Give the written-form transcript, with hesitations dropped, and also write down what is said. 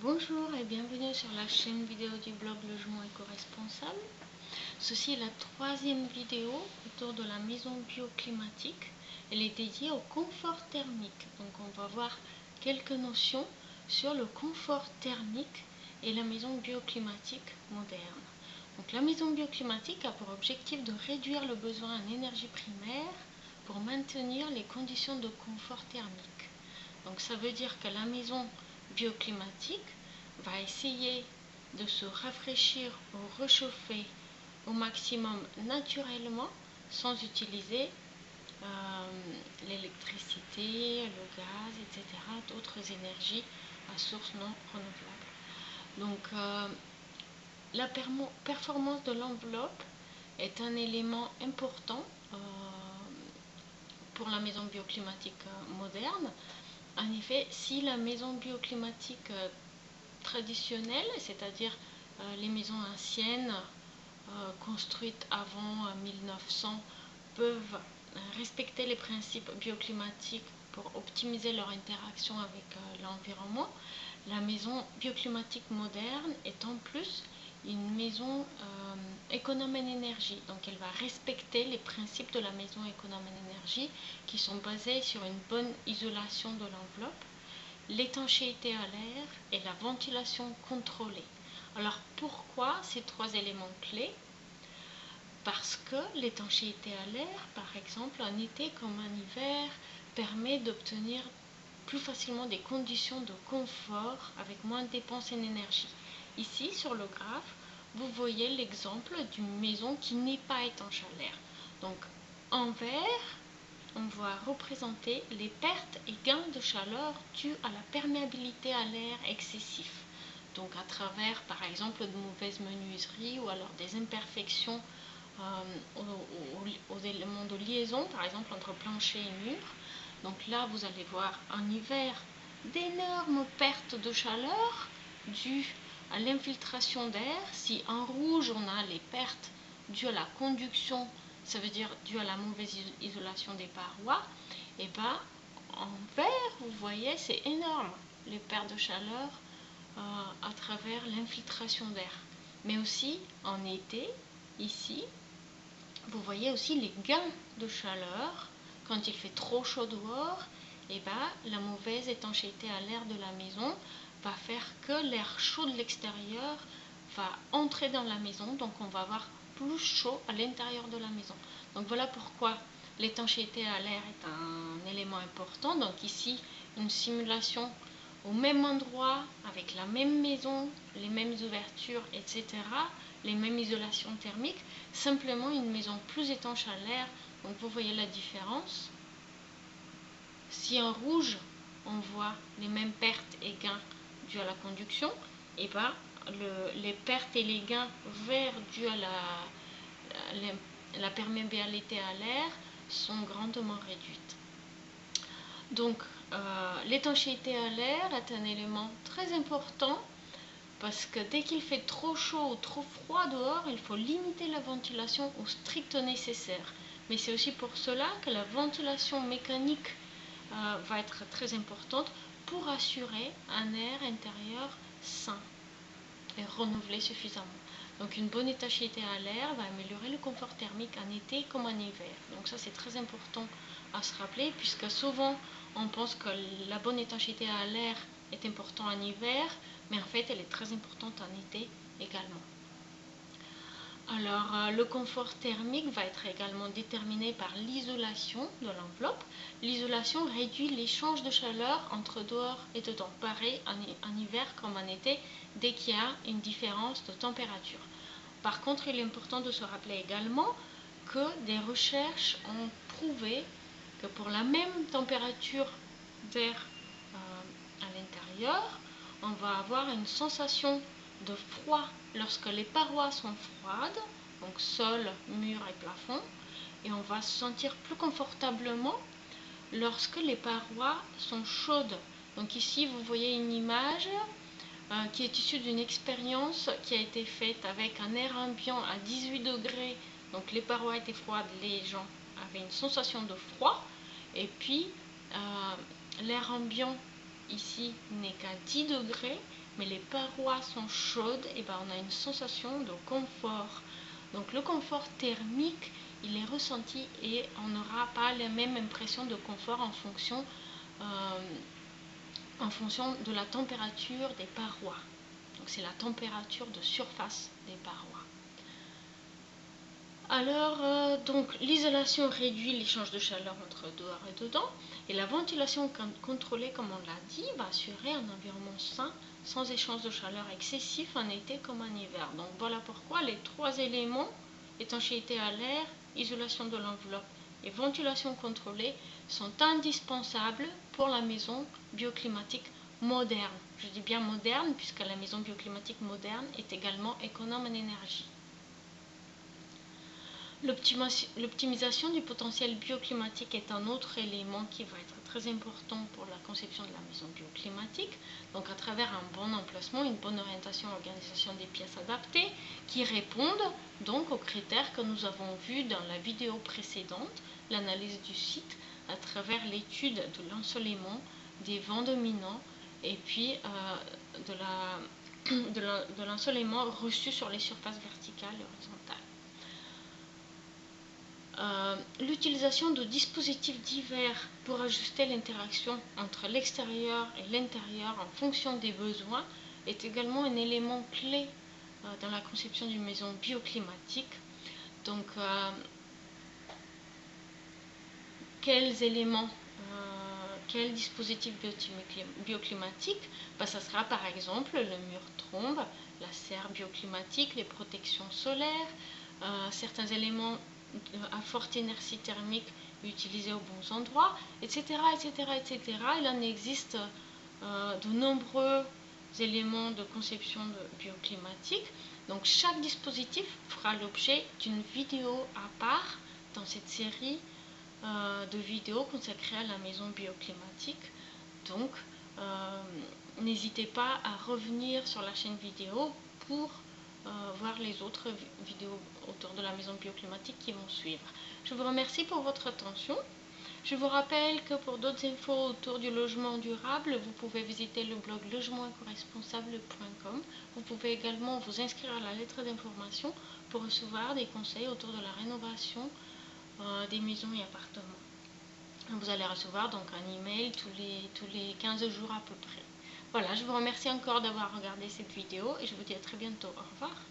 Bonjour et bienvenue sur la chaîne vidéo du blog Logement éco-responsable. Ceci est la troisième vidéo autour de la maison bioclimatique. Elle est dédiée au confort thermique. Donc on va voir quelques notions sur le confort thermique et la maison bioclimatique moderne. Donc la maison bioclimatique a pour objectif de réduire le besoin en énergie primaire pour maintenir les conditions de confort thermique. Donc ça veut dire que la maison bioclimatique va essayer de se rafraîchir ou réchauffer au maximum naturellement sans utiliser l'électricité, le gaz, etc., d'autres énergies à source non renouvelable. Donc la performance de l'enveloppe est un élément important pour la maison bioclimatique moderne. En effet, si la maison bioclimatique traditionnelle, c'est-à-dire les maisons anciennes construites avant 1900, peuvent respecter les principes bioclimatiques pour optimiser leur interaction avec l'environnement, la maison bioclimatique moderne est en plus une maison économe en énergie. Donc elle va respecter les principes de la maison économe en énergie qui sont basés sur une bonne isolation de l'enveloppe, l'étanchéité à l'air et la ventilation contrôlée. Alors pourquoi ces trois éléments clés? Parce que l'étanchéité à l'air, par exemple, en été comme en hiver, permet d'obtenir plus facilement des conditions de confort avec moins de dépenses en énergie. Ici, sur le graphe, vous voyez l'exemple d'une maison qui n'est pas étanche à l'air. Donc, en vert, on va représenter les pertes et gains de chaleur dus à la perméabilité à l'air excessif. Donc, à travers, par exemple, de mauvaises menuiseries ou alors des imperfections aux éléments de liaison, par exemple entre plancher et mur. Donc là, vous allez voir en hiver d'énormes pertes de chaleur dues à l'infiltration d'air. Si en rouge, on a les pertes dues à la conduction, ça veut dire dues à la mauvaise isolation des parois, et bien en vert, vous voyez, c'est énorme, les pertes de chaleur à travers l'infiltration d'air. Mais aussi en été, ici, vous voyez aussi les gains de chaleur. Quand il fait trop chaud dehors, et la mauvaise étanchéité à l'air de la maison va faire que l'air chaud de l'extérieur va entrer dans la maison, donc on va avoir plus chaud à l'intérieur de la maison. Donc voilà pourquoi l'étanchéité à l'air est un élément important. Donc ici, une simulation au même endroit, avec la même maison, les mêmes ouvertures, etc., les mêmes isolations thermiques, simplement une maison plus étanche à l'air. Donc vous voyez la différence. Si en rouge, on voit les mêmes pertes et gains dus à la conduction, et les pertes et les gains verts dus à la perméabilité à l'air sont grandement réduites. Donc l'étanchéité à l'air est un élément très important parce que dès qu'il fait trop chaud ou trop froid dehors, il faut limiter la ventilation au strict nécessaire. Mais c'est aussi pour cela que la ventilation mécanique va être très importante pour assurer un air intérieur sain et renouvelé suffisamment. Donc une bonne étanchéité à l'air va améliorer le confort thermique en été comme en hiver. Donc ça c'est très important à se rappeler puisque souvent on pense que la bonne étanchéité à l'air est importante en hiver, mais en fait elle est très importante en été également. Alors le confort thermique va être également déterminé par l'isolation de l'enveloppe. L'isolation réduit l'échange de chaleur entre dehors et dedans, pareil en hiver comme en été, dès qu'il y a une différence de température. Par contre, il est important de se rappeler également que des recherches ont prouvé que pour la même température d'air à l'intérieur, on va avoir une sensation de froid lorsque les parois sont froides, donc sol, mur et plafond, et on va se sentir plus confortablement lorsque les parois sont chaudes. Donc ici vous voyez une image qui est issue d'une expérience qui a été faite avec un air ambiant à 18 degrés. Donc les parois étaient froides, les gens avaient une sensation de froid, et puis l'air ambiant ici n'est qu'à 10 degrés mais les parois sont chaudes, et ben on a une sensation de confort. Donc le confort thermique, il est ressenti et on n'aura pas la même impression de confort en fonction de la température des parois. Donc c'est la température de surface des parois. Alors, donc l'isolation réduit l'échange de chaleur entre dehors et dedans, et la ventilation contrôlée, comme on l'a dit, va assurer un environnement sain, sans échange de chaleur excessif en été comme en hiver. Donc voilà pourquoi les trois éléments, étanchéité à l'air, isolation de l'enveloppe et ventilation contrôlée, sont indispensables pour la maison bioclimatique moderne. Je dis bien moderne, puisque la maison bioclimatique moderne est également économe en énergie. L'optimisation du potentiel bioclimatique est un autre élément qui va être très important pour la conception de la maison bioclimatique. Donc à travers un bon emplacement, une bonne orientation, organisation des pièces adaptées qui répondent donc aux critères que nous avons vus dans la vidéo précédente, l'analyse du site à travers l'étude de l'ensoleillement, des vents dominants et puis de l'ensoleillement reçu sur les surfaces verticales et horizontales. L'utilisation de dispositifs divers pour ajuster l'interaction entre l'extérieur et l'intérieur en fonction des besoins est également un élément clé dans la conception d'une maison bioclimatique. Donc, quels éléments, quels dispositifs bioclimatiques? Ça sera par exemple le mur trombe, la serre bioclimatique, les protections solaires, certains éléments à forte inertie thermique utilisés aux bons endroits, etc. Il en existe de nombreux éléments de conception bioclimatique. Donc chaque dispositif fera l'objet d'une vidéo à part dans cette série de vidéos consacrées à la maison bioclimatique. Donc n'hésitez pas à revenir sur la chaîne vidéo pour voir les autres vidéos autour de la maison bioclimatique qui vont suivre. Je vous remercie pour votre attention. Je vous rappelle que pour d'autres infos autour du logement durable, vous pouvez visiter le blog logementécoresponsable.com. Vous pouvez également vous inscrire à la lettre d'information pour recevoir des conseils autour de la rénovation des maisons et appartements. Vous allez recevoir donc un email tous les 15 jours à peu près. Voilà, je vous remercie encore d'avoir regardé cette vidéo et je vous dis à très bientôt. Au revoir.